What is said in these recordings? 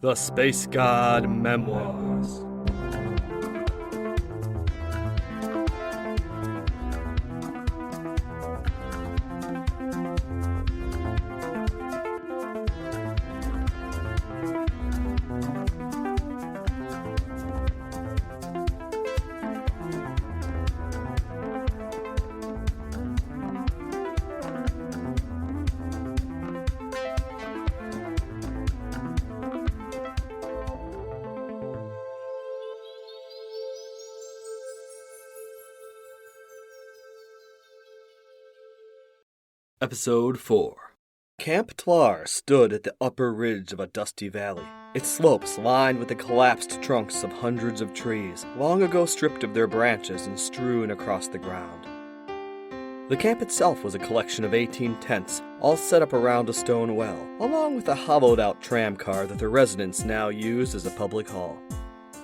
The Space God Memoirs. Episode 4. Camp Tlar stood at the upper ridge of a dusty valley, its slopes lined with the collapsed trunks of hundreds of trees, long ago stripped of their branches and strewn across the ground. The camp itself was a collection of 18 tents, all set up around a stone well, along with a hollowed-out tram car that the residents now used as a public hall.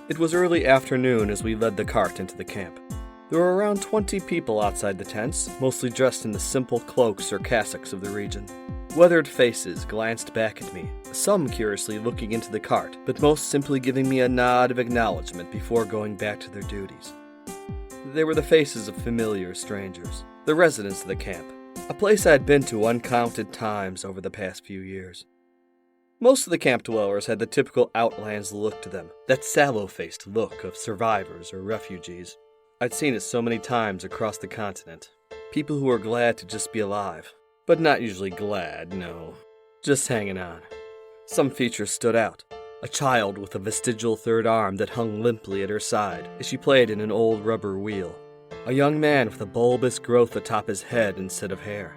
It was early afternoon as we led the cart into the camp. There were around 20 people outside the tents, mostly dressed in the simple cloaks or cassocks of the region. Weathered faces glanced back at me, some curiously looking into the cart, but most simply giving me a nod of acknowledgement before going back to their duties. They were the faces of familiar strangers, the residents of the camp, a place I'd been to uncounted times over the past few years. Most of the camp dwellers had the typical Outlands look to them, that sallow-faced look of survivors or refugees. I'd seen it so many times across the continent. People who were glad to just be alive. But not usually glad, no. Just hanging on. Some features stood out. A child with a vestigial third arm that hung limply at her side as she played in an old rubber wheel. A young man with a bulbous growth atop his head instead of hair.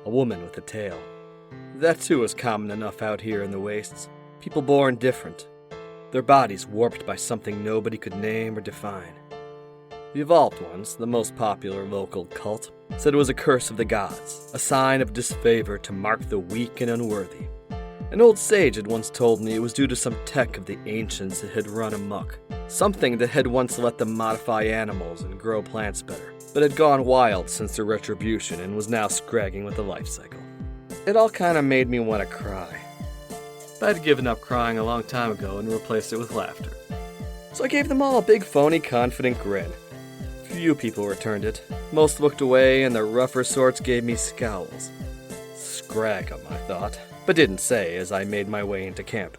A woman with a tail. That too was common enough out here in the wastes. People born different. Their bodies warped by something nobody could name or define. The Evolved Ones, the most popular local cult, said it was a curse of the gods, a sign of disfavor to mark the weak and unworthy. An old sage had once told me it was due to some tech of the ancients that had run amok, something that had once let them modify animals and grow plants better, but had gone wild since their retribution and was now scragging with the life cycle. It all kinda made me want to cry. But I'd given up crying a long time ago and replaced it with laughter. So I gave them all a big phony confident grin. Few people returned it. Most looked away, and the rougher sorts gave me scowls. Scrag 'em, I thought, but didn't say as I made my way into camp.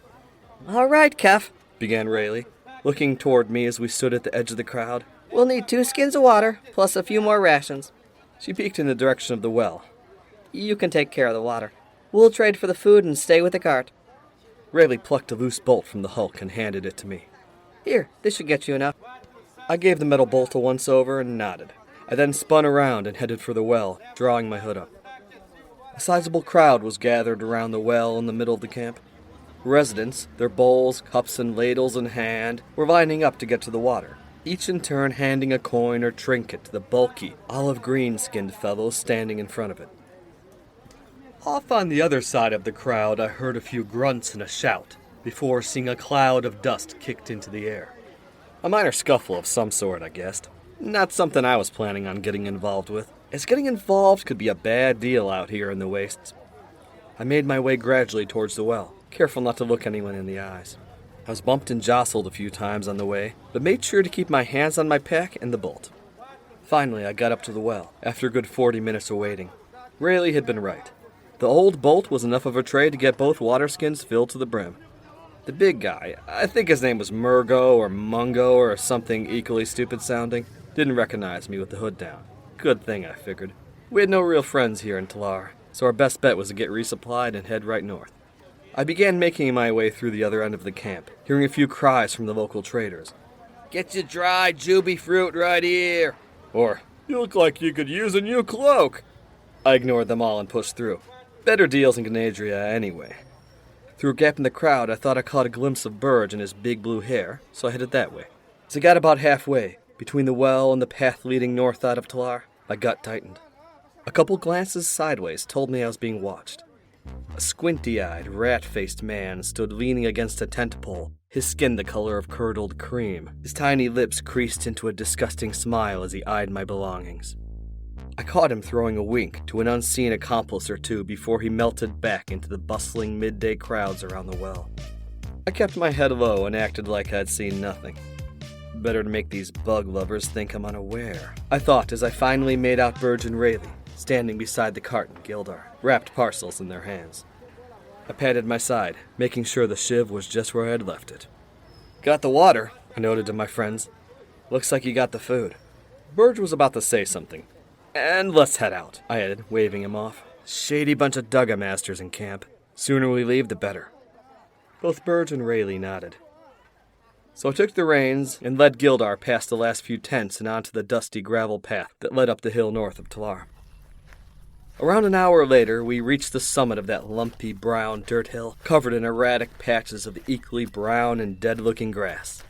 "All right, Keph," began Rayleigh, looking toward me as we stood at the edge of the crowd. "We'll need 2 skins of water, plus a few more rations. She peeked in the direction of the well. You can take care of the water. We'll trade for the food and stay with the cart." Rayleigh plucked a loose bolt from the hulk and handed it to me. "Here, this should get you enough." I gave the metal bolt a once-over and nodded. I then spun around and headed for the well, drawing my hood up. A sizable crowd was gathered around the well in the middle of the camp. Residents, their bowls, cups, and ladles in hand, were lining up to get to the water, each in turn handing a coin or trinket to the bulky, olive-green-skinned fellows standing in front of it. Off on the other side of the crowd, I heard a few grunts and a shout, before seeing a cloud of dust kicked into the air. A minor scuffle of some sort, I guessed. Not something I was planning on getting involved with, as getting involved could be a bad deal out here in the wastes. I made my way gradually towards the well, careful not to look anyone in the eyes. I was bumped and jostled a few times on the way, but made sure to keep my hands on my pack and the bolt. Finally, I got up to the well, after a good 40 minutes of waiting. Rayleigh had been right. The old bolt was enough of a tray to get both water skins filled to the brim. The big guy, I think his name was Murgo or Mungo or something equally stupid sounding, didn't recognize me with the hood down. Good thing, I figured. We had no real friends here in Tlar, so our best bet was to get resupplied and head right north. I began making my way through the other end of the camp, hearing a few cries from the local traders. "Get your dry, juby fruit right here!" Or, "You look like you could use a new cloak!" I ignored them all and pushed through. Better deals in Ganadria anyway. Through a gap in the crowd, I thought I caught a glimpse of Burge and his big blue hair, so I headed that way. As I got about halfway, between the well and the path leading north out of Tlar, my gut tightened. A couple glances sideways told me I was being watched. A squinty-eyed, rat-faced man stood leaning against a tent pole, his skin the color of curdled cream, his tiny lips creased into a disgusting smile as he eyed my belongings. I caught him throwing a wink to an unseen accomplice or two before he melted back into the bustling midday crowds around the well. I kept my head low and acted like I'd seen nothing. Better to make these bug lovers think I'm unaware, I thought as I finally made out Burge and Rayleigh, standing beside the cart in Gildar, wrapped parcels in their hands. I patted my side, making sure the shiv was just where I had left it. Got the water, I noted to my friends. Looks like you got the food. Burge was about to say something. And let's head out, I added, waving him off. Shady bunch of Dugga masters in camp. Sooner we leave, the better. Both Burge and Rayleigh nodded. So I took the reins and led Gildar past the last few tents and onto the dusty gravel path that led up the hill north of Tlar. Around an hour later, we reached the summit of that lumpy brown dirt hill, covered in erratic patches of equally brown and dead-looking grass.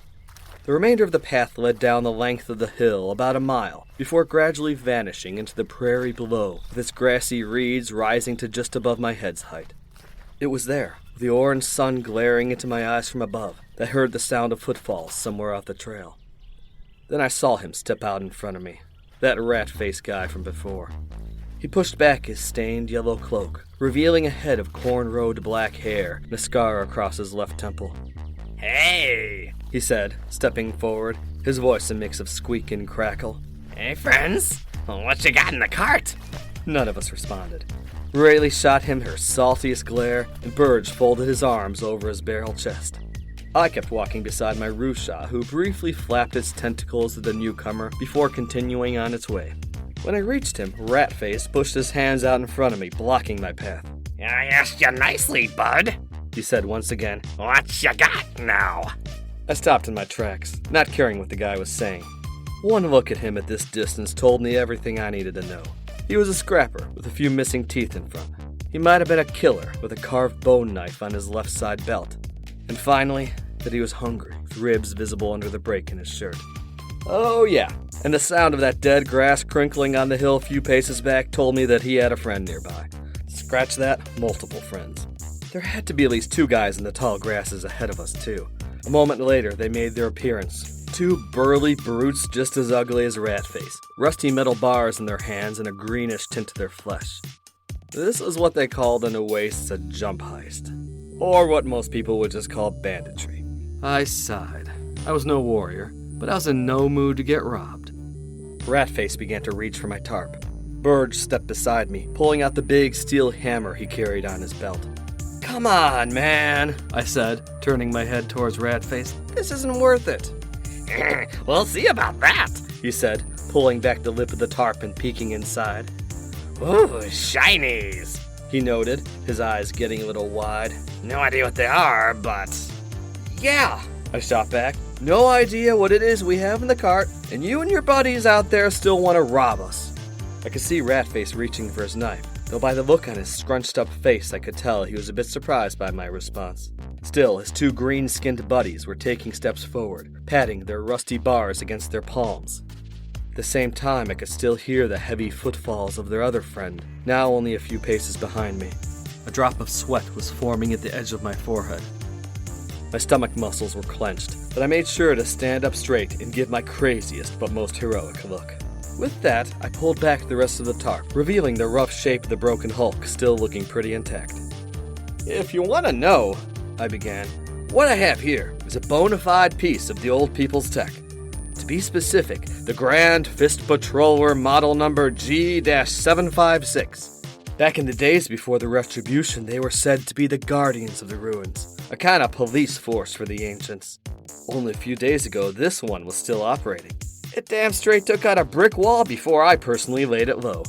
The remainder of the path led down the length of the hill about a mile, before gradually vanishing into the prairie below, with its grassy reeds rising to just above my head's height. It was there, with the orange sun glaring into my eyes from above, that I heard the sound of footfalls somewhere off the trail. Then I saw him step out in front of me, that rat-faced guy from before. He pushed back his stained yellow cloak, revealing a head of corn-rowed black hair and a scar across his left temple. Hey, he said, stepping forward, his voice a mix of squeak and crackle. Hey, friends. What you got in the cart? None of us responded. Rayleigh shot him her saltiest glare, and Burge folded his arms over his barrel chest. I kept walking beside my Rusha, who briefly flapped its tentacles at the newcomer before continuing on its way. When I reached him, Ratface pushed his hands out in front of me, blocking my path. I asked you nicely, bud, he said once again. What you got now? I stopped in my tracks, not caring what the guy was saying. One look at him at this distance told me everything I needed to know. He was a scrapper with a few missing teeth in front. He might have been a killer with a carved bone knife on his left side belt. And finally, that he was hungry, with ribs visible under the break in his shirt. Oh yeah, and the sound of that dead grass crinkling on the hill a few paces back told me that he had a friend nearby. Scratch that, multiple friends. There had to be at least two guys in the tall grasses ahead of us, too. A moment later, they made their appearance. Two burly brutes just as ugly as Ratface, rusty metal bars in their hands and a greenish tint to their flesh. This is what they called an oasis jump heist, or what most people would just call banditry. I sighed. I was no warrior, but I was in no mood to get robbed. Ratface began to reach for my tarp. Burge stepped beside me, pulling out the big steel hammer he carried on his belt. Come on, man, I said, turning my head towards Ratface. This isn't worth it. We'll see about that, he said, pulling back the lip of the tarp and peeking inside. Ooh, shinies, he noted, his eyes getting a little wide. No idea what they are, but... Yeah, I shot back. No idea what it is we have in the cart, and you and your buddies out there still want to rob us. I could see Ratface reaching for his knife, though by the look on his scrunched-up face I could tell he was a bit surprised by my response. Still, his two green-skinned buddies were taking steps forward, patting their rusty bars against their palms. At the same time, I could still hear the heavy footfalls of their other friend, now only a few paces behind me. A drop of sweat was forming at the edge of my forehead. My stomach muscles were clenched, but I made sure to stand up straight and give my craziest but most heroic look. With that, I pulled back the rest of the tarp, revealing the rough shape of the broken hulk still looking pretty intact. If you want to know, I began, what I have here is a bona fide piece of the old people's tech. To be specific, the Grand Fist Patroller model number G-756. Back in the days before the Retribution, they were said to be the guardians of the ruins, a kind of police force for the ancients. Only a few days ago, this one was still operating. It damn straight took out a brick wall before I personally laid it low.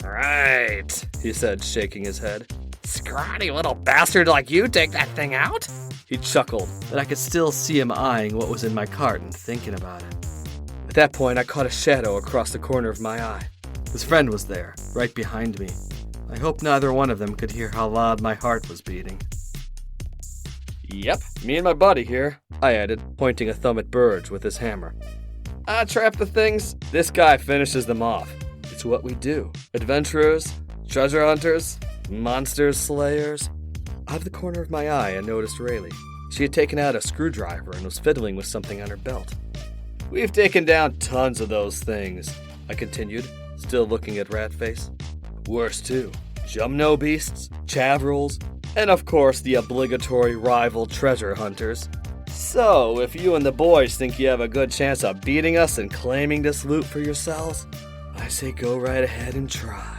Right, he said, shaking his head. Scrawny little bastard like you take that thing out? He chuckled, but I could still see him eyeing what was in my cart and thinking about it. At that point, I caught a shadow across the corner of my eye. His friend was there, right behind me. I hope neither one of them could hear how loud my heart was beating. Yep, me and my buddy here, I added, pointing a thumb at Burge with his hammer. I trap the things, this guy finishes them off. It's what we do. Adventurers, treasure hunters, monster slayers. Out of the corner of my eye, I noticed Rayleigh. She had taken out a screwdriver and was fiddling with something on her belt. We've taken down tons of those things, I continued, still looking at Ratface. Worse too. Jumno beasts, chavrils, And of course, the obligatory rival treasure hunters. So, if you and the boys think you have a good chance of beating us and claiming this loot for yourselves, I say go right ahead and try.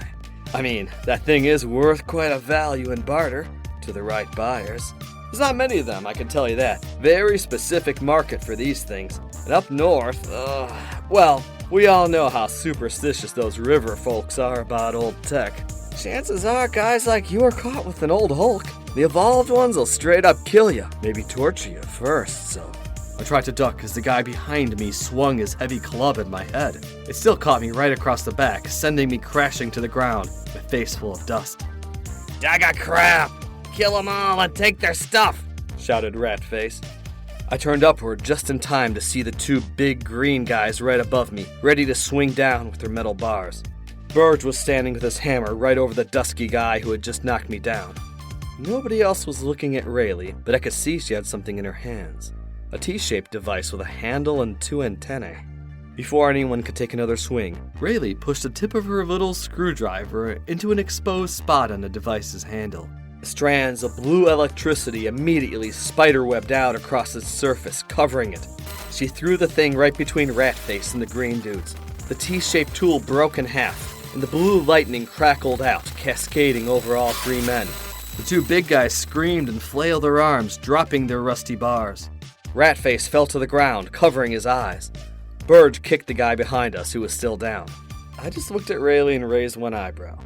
I mean, that thing is worth quite a value in barter to the right buyers. There's not many of them, I can tell you that. Very specific market for these things. And up north, well, we all know how superstitious those river folks are about old tech. Chances are guys like you are caught with an old Hulk. The evolved ones will straight up kill you, maybe torture you first, so... I tried to duck as the guy behind me swung his heavy club at my head. It still caught me right across the back, sending me crashing to the ground, my face full of dust. Dagga crap! Kill them all and take their stuff! Shouted Ratface. I turned upward just in time to see the two big green guys right above me, ready to swing down with their metal bars. Burge was standing with his hammer right over the dusky guy who had just knocked me down. Nobody else was looking at Rayleigh, but I could see she had something in her hands. A T-shaped device with a handle and two antennae. Before anyone could take another swing, Rayleigh pushed the tip of her little screwdriver into an exposed spot on the device's handle. Strands of blue electricity immediately spiderwebbed out across its surface, covering it. She threw the thing right between Ratface and the green dudes. The T-shaped tool broke in half, and the blue lightning crackled out, cascading over all three men. The two big guys screamed and flailed their arms, dropping their rusty bars. Ratface fell to the ground, covering his eyes. Burge kicked the guy behind us, who was still down. I just looked at Rayleigh and raised one eyebrow.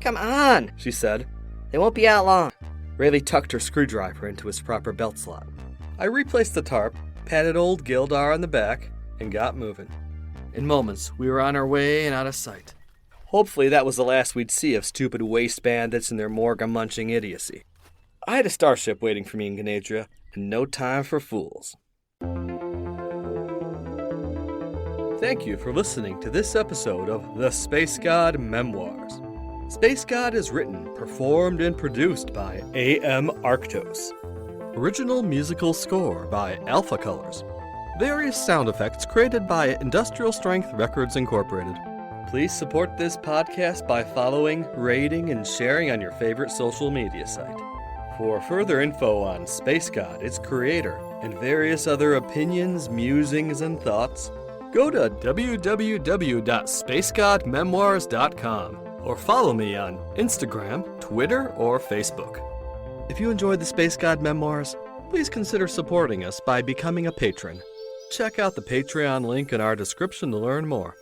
Come on, She said. They won't be out long. Rayleigh tucked her screwdriver into its proper belt slot. I replaced the tarp, patted old Gildar on the back, and got moving. In moments, we were on our way and out of sight. Hopefully that was the last we'd see of stupid waste bandits and their Morga-munching idiocy. I had a starship waiting for me in Ganadria, and no time for fools. Thank you for listening to this episode of The Space God Memoirs. Space God is written, performed, and produced by A.M. Arctos. Original musical score by Alpha Colors. Various sound effects created by Industrial Strength Records Incorporated. Please support this podcast by following, rating, and sharing on your favorite social media site. For further info on Space God, its creator, and various other opinions, musings, and thoughts, go to www.spacegodmemoirs.com. or follow me on Instagram, Twitter, or Facebook. If you enjoyed the Space God Memoirs, please consider supporting us by becoming a patron. Check out the Patreon link in our description to learn more.